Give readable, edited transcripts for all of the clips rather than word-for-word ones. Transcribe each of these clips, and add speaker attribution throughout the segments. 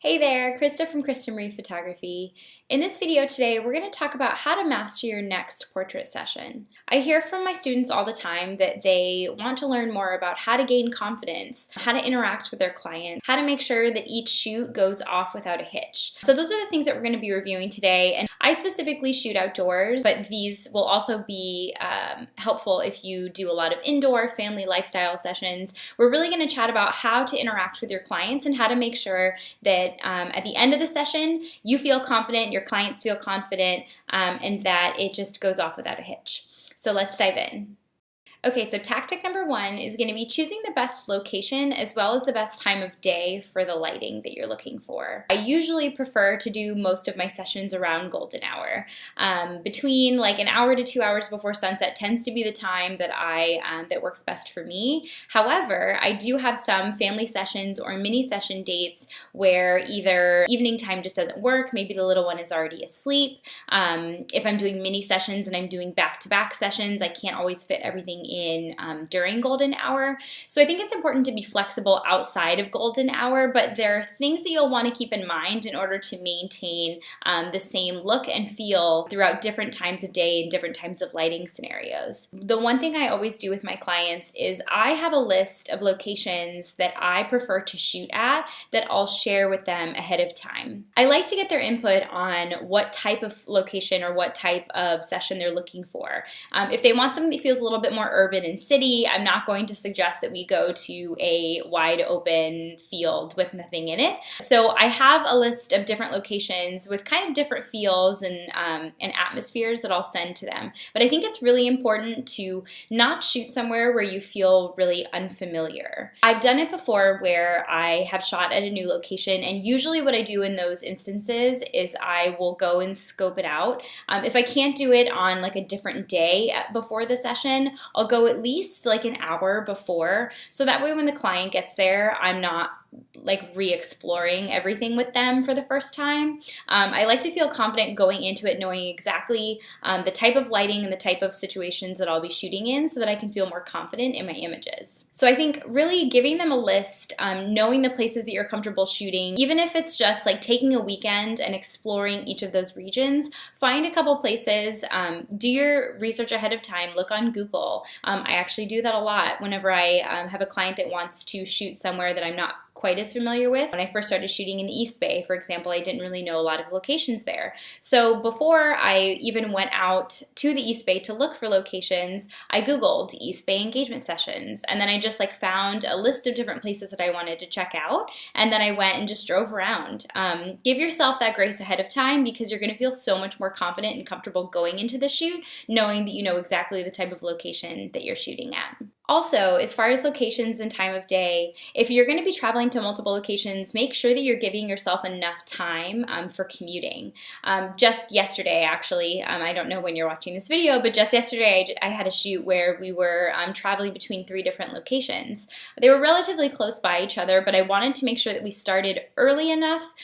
Speaker 1: Hey there, Krista from Krista Marie Photography. In this video today, we're going to talk about how to master your next portrait session. I hear from my students all the time that they want to learn more about how to gain confidence, how to interact with their clients, how to make sure that each shoot goes off without a hitch. So those are the things that we're going to be reviewing today. And I specifically shoot outdoors, but these will also be helpful if you do a lot of indoor family lifestyle sessions. We're really going to chat about how to interact with your clients and how to make sure that at the end of the session, you feel confident, your clients feel confident, and that it just goes off without a hitch. So let's dive in. Okay, so tactic number one is going to be choosing the best location as well as the best time of day for the lighting that you're looking for. I usually prefer to do most of my sessions around golden hour. Between like an hour to 2 hours before sunset tends to be the time that that works best for me. However, I do have some family sessions or mini session dates where either evening time just doesn't work, maybe the little one is already asleep. If I'm doing mini sessions and I'm doing back-to-back sessions, I can't always fit everything in during golden hour. So I think it's important to be flexible outside of golden hour, but there are things that you'll want to keep in mind in order to maintain the same look and feel throughout different times of day and different times of lighting scenarios. The one thing I always do with my clients is I have a list of locations that I prefer to shoot at that I'll share with them ahead of time. I like to get their input on what type of location or what type of session they're looking for. If they want something that feels a little bit more urban and city, I'm not going to suggest that we go to a wide open field with nothing in it. So I have a list of different locations with kind of different feels and atmospheres that I'll send to them. But I think it's really important to not shoot somewhere where you feel really unfamiliar. I've done it before where I have shot at a new location, and usually what I do in those instances is I will go and scope it out. If I can't do it on like a different day before the session, I'll go at least like an hour before, so that way when the client gets there, I'm not like re-exploring everything with them for the first time. I like to feel confident going into it knowing exactly the type of lighting and the type of situations that I'll be shooting in so that I can feel more confident in my images. So I think really giving them a list, knowing the places that you're comfortable shooting, even if it's just like taking a weekend and exploring each of those regions, find a couple places, do your research ahead of time, look on Google. I actually do that a lot whenever I have a client that wants to shoot somewhere that I'm not quite as familiar with. When I first started shooting in the East Bay, for example, I didn't really know a lot of locations there. So before I even went out to the East Bay to look for locations, I Googled East Bay engagement sessions, and then I just like found a list of different places that I wanted to check out, and then I went and just drove around. Give yourself that grace ahead of time because you're going to feel so much more confident and comfortable going into the shoot, knowing that you know exactly the type of location that you're shooting at. Also, as far as locations and time of day, if you're going to be traveling to multiple locations, make sure that you're giving yourself enough time for commuting. Just yesterday, actually, I don't know when you're watching this video, but just yesterday I had a shoot where we were traveling between 3 different locations. They were relatively close by each other, but I wanted to make sure that we started early enough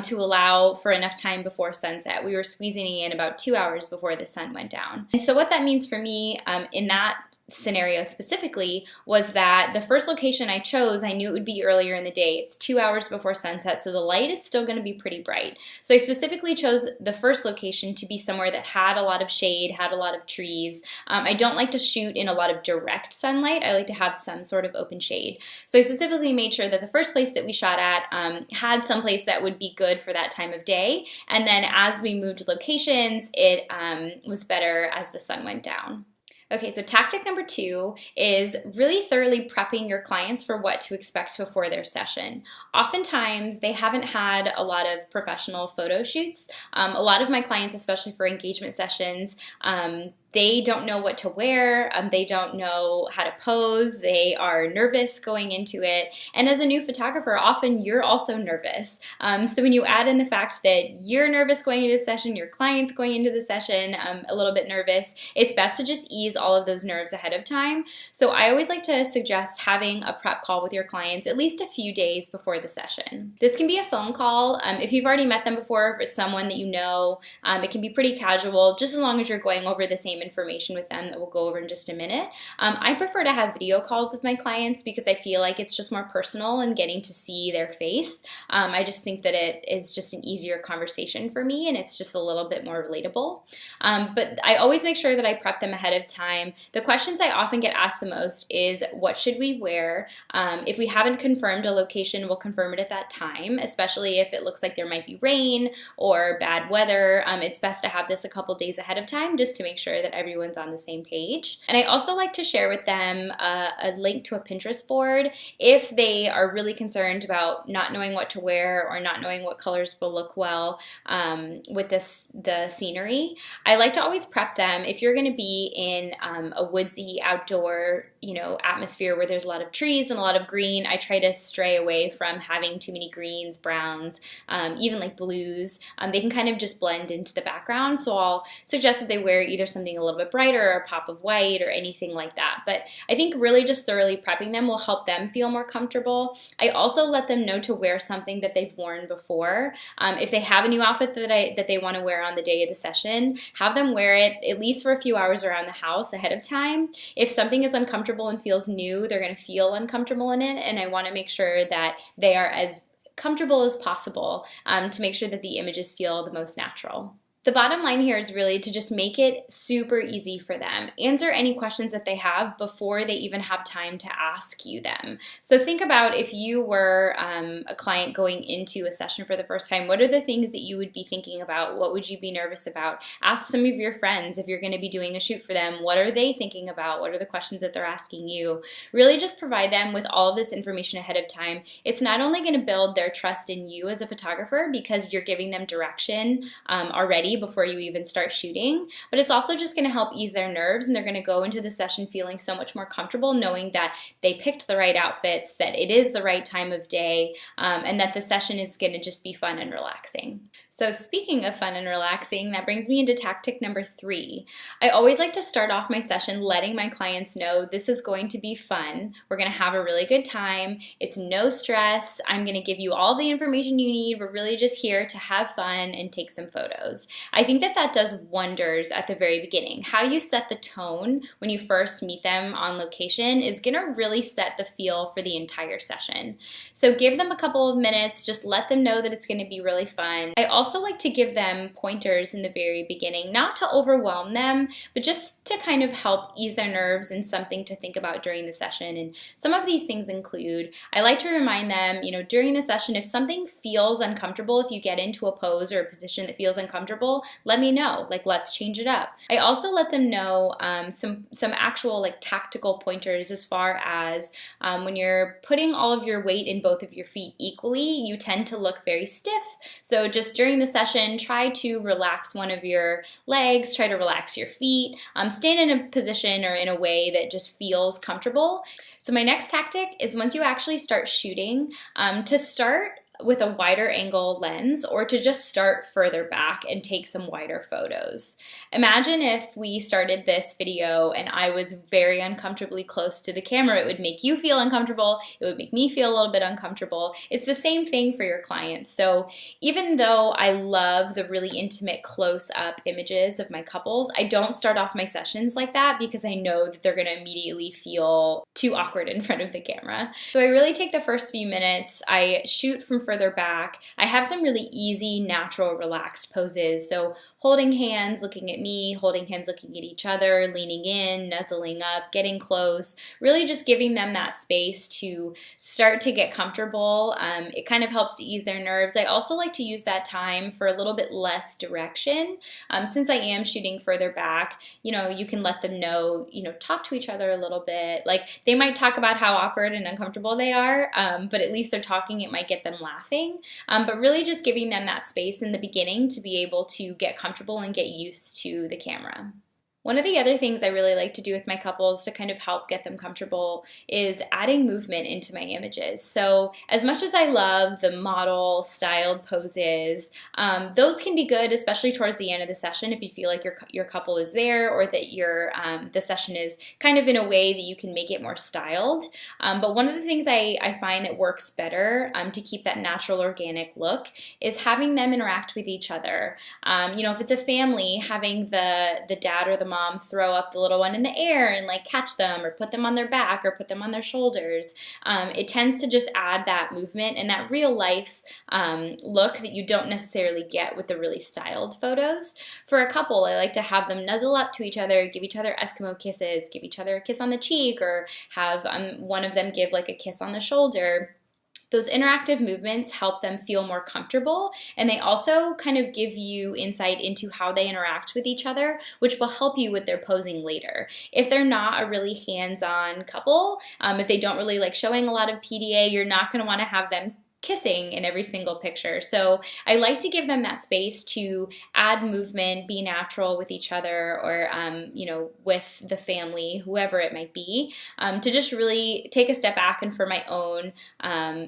Speaker 1: to allow for enough time before sunset. We were squeezing in about 2 hours before the sun went down. And so what that means for me in that scenario specifically was that the first location I chose, I knew it would be earlier in the day. It's 2 hours before sunset, so the light is still going to be pretty bright. So I specifically chose the first location to be somewhere that had a lot of shade, had a lot of trees. I don't like to shoot in a lot of direct sunlight. I like to have some sort of open shade. So I specifically made sure that the first place that we shot at had some place that would be good for that time of day. And then as we moved locations, it was better as the sun went down. Okay, so tactic number 2 is really thoroughly prepping your clients for what to expect before their session. Oftentimes, they haven't had a lot of professional photo shoots. A lot of my clients, especially for engagement sessions, they don't know what to wear, they don't know how to pose, they are nervous going into it, and as a new photographer, often you're also nervous. So when you add in the fact that you're nervous going into the session, your client's going into the session a little bit nervous, it's best to just ease all of those nerves ahead of time. So I always like to suggest having a prep call with your clients at least a few days before the session. This can be a phone call. If you've already met them before, if it's someone that you know, it can be pretty casual, just as long as you're going over the same information with them that we'll go over in just a minute. I prefer to have video calls with my clients because I feel like it's just more personal and getting to see their face. I just think that it is just an easier conversation for me, and it's just a little bit more relatable. But I always make sure that I prep them ahead of time. The questions I often get asked the most is, what should we wear? If we haven't confirmed a location, we'll confirm it at that time, especially if it looks like there might be rain or bad weather. It's best to have this a couple days ahead of time just to make sure that everyone's on the same page. And I also like to share with them a link to a Pinterest board if they are really concerned about not knowing what to wear or not knowing what colors will look well with the scenery. I like to always prep them. If you're going to be in a woodsy outdoor atmosphere where there's a lot of trees and a lot of green, I try to stray away from having too many greens, browns, even like blues. They can kind of just blend into the background, so I'll suggest that they wear either something a little bit brighter or a pop of white or anything like that. But I think really just thoroughly prepping them will help them feel more comfortable. I also let them know to wear something that they've worn before. If they have a new outfit that they want to wear on the day of the session, have them wear it at least for a few hours around the house ahead of time. If something is uncomfortable and feels new, they're going to feel uncomfortable in it, and I want to make sure that they are as comfortable as possible to make sure that the images feel the most natural. The bottom line here is really to just make it super easy for them. Answer any questions that they have before they even have time to ask you them. So think about if you were a client going into a session for the first time, what are the things that you would be thinking about? What would you be nervous about? Ask some of your friends if you're going to be doing a shoot for them. What are they thinking about? What are the questions that they're asking you? Really just provide them with all of this information ahead of time. It's not only going to build their trust in you as a photographer because you're giving them direction already before you even start shooting, but it's also just going to help ease their nerves, and they're going to go into the session feeling so much more comfortable knowing that they picked the right outfits, that it is the right time of day, and that the session is going to just be fun and relaxing. So speaking of fun and relaxing, that brings me into tactic number 3. I always like to start off my session letting my clients know this is going to be fun. We're going to have a really good time. It's no stress. I'm going to give you all the information you need. We're really just here to have fun and take some photos. I think that does wonders at the very beginning. How you set the tone when you first meet them on location is going to really set the feel for the entire session. So give them a couple of minutes, just let them know that it's going to be really fun. I also like to give them pointers in the very beginning, not to overwhelm them, but just to kind of help ease their nerves and something to think about during the session. And some of these things include, I like to remind them, during the session, if something feels uncomfortable, if you get into a pose or a position that feels uncomfortable, let me know, let's change it up. I also let them know some actual tactical pointers as far as when you're putting all of your weight in both of your feet equally, you tend to look very stiff. So just during the session, try to relax one of your legs, try to relax your feet, stand in a position or in a way that just feels comfortable. So my next tactic is once you actually start shooting, to start with a wider angle lens or to just start further back and take some wider photos. Imagine if we started this video and I was very uncomfortably close to the camera. It would make you feel uncomfortable. It would make me feel a little bit uncomfortable. It's the same thing for your clients. So even though I love the really intimate close-up images of my couples, I don't start off my sessions like that because I know that they're going to immediately feel too awkward in front of the camera. So I really take the first few minutes, I shoot from further back. I have some really easy, natural, relaxed poses. So holding hands, looking at me, holding hands, looking at each other, leaning in, nuzzling up, getting close, really just giving them that space to start to get comfortable. It kind of helps to ease their nerves. I also like to use that time for a little bit less direction. Since I am shooting further back, you can let them know, talk to each other a little bit. They might talk about how awkward and uncomfortable they are, but at least they're talking. It might get them laughing. But really just giving them that space in the beginning to be able to get comfortable and get used to the camera. One of the other things I really like to do with my couples to kind of help get them comfortable is adding movement into my images. So as much as I love the model styled poses, those can be good, especially towards the end of the session if you feel like your couple is there or that the session is kind of in a way that you can make it more styled. But one of the things I find that works better to keep that natural organic look is having them interact with each other. If it's a family, having the dad or the mom throw up the little one in the air and like catch them or put them on their back or put them on their shoulders. It tends to just add that movement and that real life look that you don't necessarily get with the really styled photos. For a couple, I like to have them nuzzle up to each other, give each other Eskimo kisses, give each other a kiss on the cheek, or have one of them give like a kiss on the shoulder. Those interactive movements help them feel more comfortable, and they also kind of give you insight into how they interact with each other, which will help you with their posing later. If they're not a really hands-on couple, if they don't really like showing a lot of PDA, you're not going to want to have them kissing in every single picture. So I like to give them that space to add movement, be natural with each other, or with the family, whoever it might be, to just really take a step back and for my own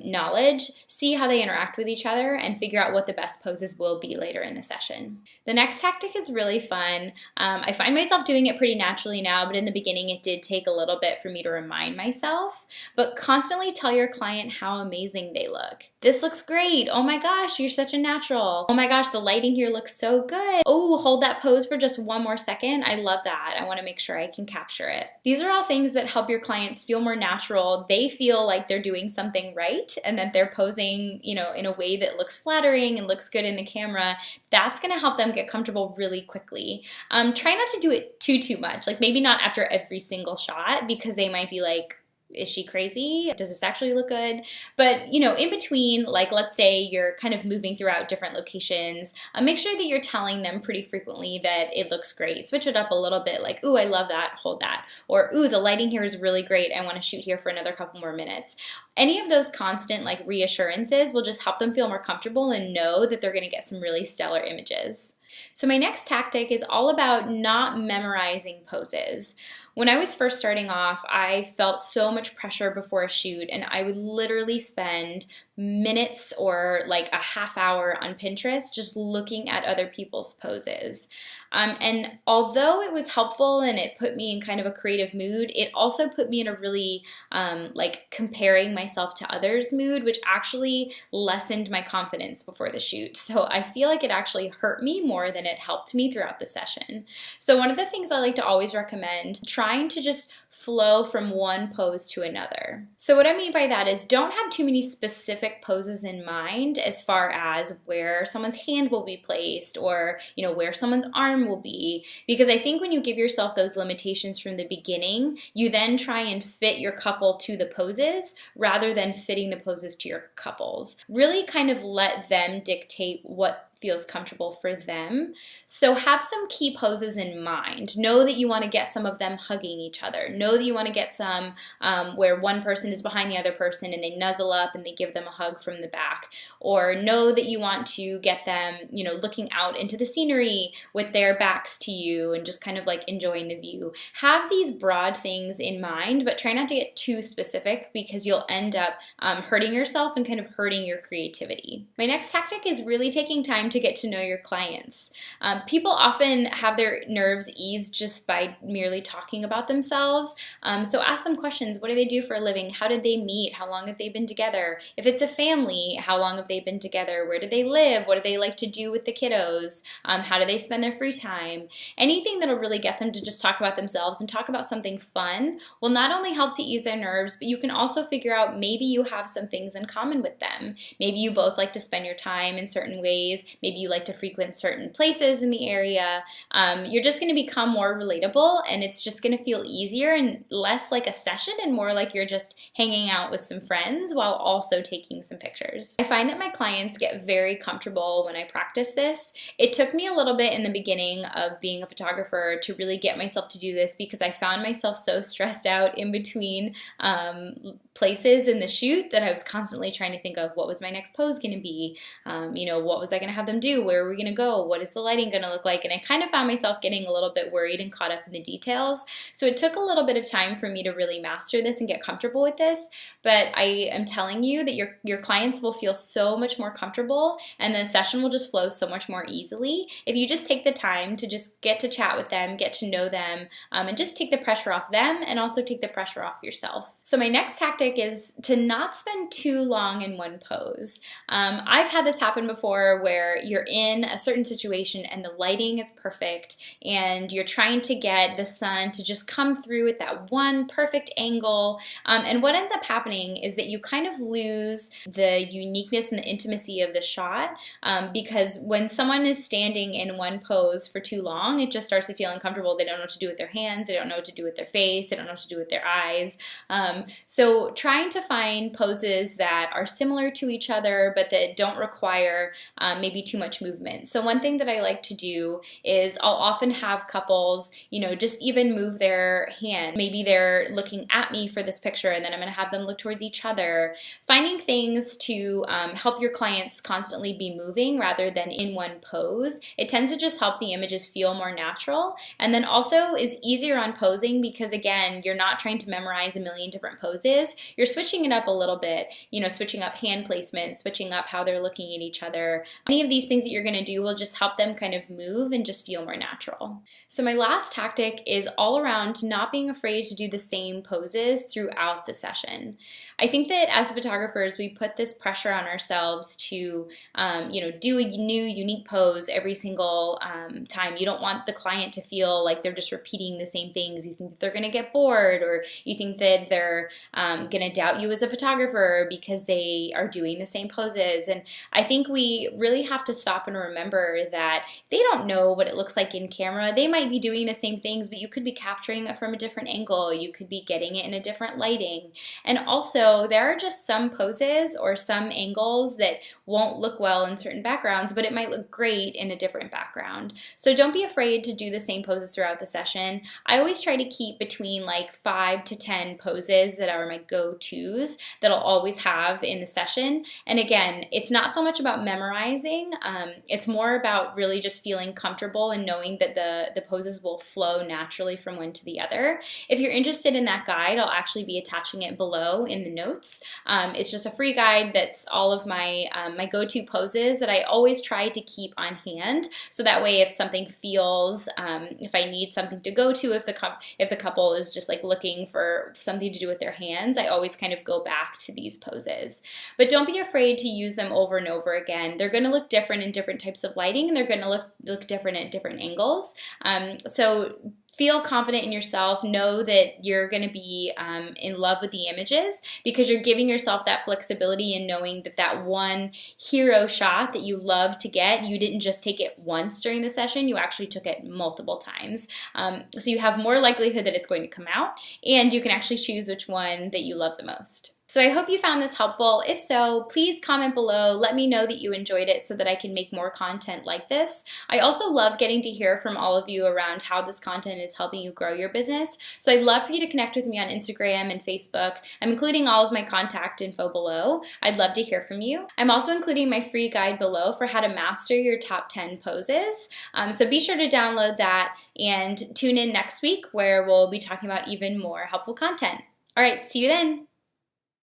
Speaker 1: knowledge, see how they interact with each other and figure out what the best poses will be later in the session. The next tactic is really fun. I find myself doing it pretty naturally now, but in the beginning it did take a little bit for me to remind myself. But constantly tell your client how amazing they look. This looks great. Oh my gosh, you're such a natural. Oh my gosh, the lighting here looks so good. Oh, hold that pose for just one more second. I love that. I want to make sure I can capture it. These are all things that help your clients feel more natural. They feel like they're doing something right and that they're posing, in a way that looks flattering and looks good in the camera. That's going to help them get comfortable really quickly. Try not to do it too much. Like maybe not after every single shot, because they might be like, is she crazy? Does this actually look good? But, in between, like let's say you're kind of moving throughout different locations, make sure that you're telling them pretty frequently that it looks great. Switch it up a little bit, like, ooh, I love that, hold that. Or, ooh, the lighting here is really great. I want to shoot here for another couple more minutes. Any of those constant like reassurances will just help them feel more comfortable and know that they're going to get some really stellar images. So my next tactic is all about not memorizing poses. When I was first starting off, I felt so much pressure before a shoot, and I would literally spend minutes or like a half hour on Pinterest just looking at other people's poses. And although it was helpful and it put me in kind of a creative mood, it also put me in a really like comparing myself to others mood, which actually lessened my confidence before the shoot. So I feel like it actually hurt me more than it helped me throughout the session. So one of the things I like to always recommend, trying to just flow from one pose to another. So what I mean by that is don't have too many specific poses in mind as far as where someone's hand will be placed or, where someone's arm will be, because I think when you give yourself those limitations from the beginning, you then try and fit your couple to the poses rather than fitting the poses to your couples. Really kind of let them dictate what feels comfortable for them. So have some key poses in mind. Know that you want to get some of them hugging each other. Know that you want to get some where one person is behind the other person and they nuzzle up and they give them a hug from the back. Or know that you want to get them, looking out into the scenery with their backs to you and just kind of like enjoying the view. Have these broad things in mind, but try not to get too specific because you'll end up hurting yourself and kind of hurting your creativity. My next tactic is really taking time to get to know your clients. People often have their nerves eased just by merely talking about themselves. So ask them questions. What do they do for a living? How did they meet? How long have they been together? If it's a family, how long have they been together? Where do they live? What do they like to do with the kiddos? How do they spend their free time? Anything that'll really get them to just talk about themselves and talk about something fun will not only help to ease their nerves, but you can also figure out maybe you have some things in common with them. Maybe you both like to spend your time in certain ways. Maybe you like to frequent certain places in the area. You're just going to become more relatable, and it's just going to feel easier and less like a session and more like you're just hanging out with some friends while also taking some pictures. I find that my clients get very comfortable when I practice this. It took me a little bit in the beginning of being a photographer to really get myself to do this because I found myself so stressed out in between places in the shoot that I was constantly trying to think of what was my next pose going to be, what was I going to have them do, where are we going to go, what is the lighting going to look like, and I kind of found myself getting a little bit worried and caught up in the details. So it took a little bit of time for me to really master this and get comfortable with this, but I am telling you that your clients will feel so much more comfortable and the session will just flow so much more easily if you just take the time to just get to chat with them, get to know them, and just take the pressure off them and also take the pressure off yourself. So my next tactic is to not spend too long in one pose. I've had this happen before where you're in a certain situation and the lighting is perfect and you're trying to get the sun to just come through at that one perfect angle. And what ends up happening is that you kind of lose the uniqueness and the intimacy of the shot because when someone is standing in one pose for too long, it just starts to feel uncomfortable. They don't know what to do with their hands, they don't know what to do with their face, they don't know what to do with their eyes. So trying to find poses that are similar to each other but that don't require maybe too much movement. So one thing that I like to do is I'll often have couples, just even move their hand. Maybe they're looking at me for this picture and then I'm going to have them look towards each other. Finding things to help your clients constantly be moving rather than in one pose. It tends to just help the images feel more natural, and then also is easier on posing because again, you're not trying to memorize a million different poses. You're switching it up a little bit, switching up hand placement, switching up how they're looking at each other. Any of these things that you're going to do will just help them kind of move and just feel more natural. So my last tactic is all around not being afraid to do the same poses throughout the session. I think that as photographers, we put this pressure on ourselves to, do a new, unique pose every single time. You don't want the client to feel like they're just repeating the same things. You think that they're going to get bored, or you think that they're going to doubt you as a photographer because they are doing the same poses. And I think we really have to stop and remember that they don't know what it looks like in camera. They might be doing the same things, but you could be capturing it from a different angle. You could be getting it in a different lighting. And also, there are just some poses or some angles that won't look well in certain backgrounds, but it might look great in a different background. So don't be afraid to do the same poses throughout the session. I always try to keep between like 5 to 10 poses that are my go-tos that I'll always have in the session. And again, it's not so much about memorizing, it's more about really just feeling comfortable and knowing that the poses will flow naturally from one to the other. If you're interested in that guide, I'll actually be attaching it below in the notes. It's just a free guide that's all of my my go-to poses that I always try to keep on hand, so that way if something feels, if I need something to go to, if the couple is just like looking for something to do with their hands, I always kind of go back to these poses. But don't be afraid to use them over and over again. They're going to look different in different types of lighting, and they're going to look different at different angles. So feel confident in yourself. Know that you're going to be in love with the images because you're giving yourself that flexibility and knowing that that one hero shot that you love to get, you didn't just take it once during the session, you actually took it multiple times. So you have more likelihood that it's going to come out, and you can actually choose which one that you love the most. So I hope you found this helpful. If so, please comment below. Let me know that you enjoyed it so that I can make more content like this. I also love getting to hear from all of you around how this content is helping you grow your business. So I'd love for you to connect with me on Instagram and Facebook. I'm including all of my contact info below. I'd love to hear from you. I'm also including my free guide below for how to master your top 10 poses. So be sure to download that and tune in next week where we'll be talking about even more helpful content. All right, see you then.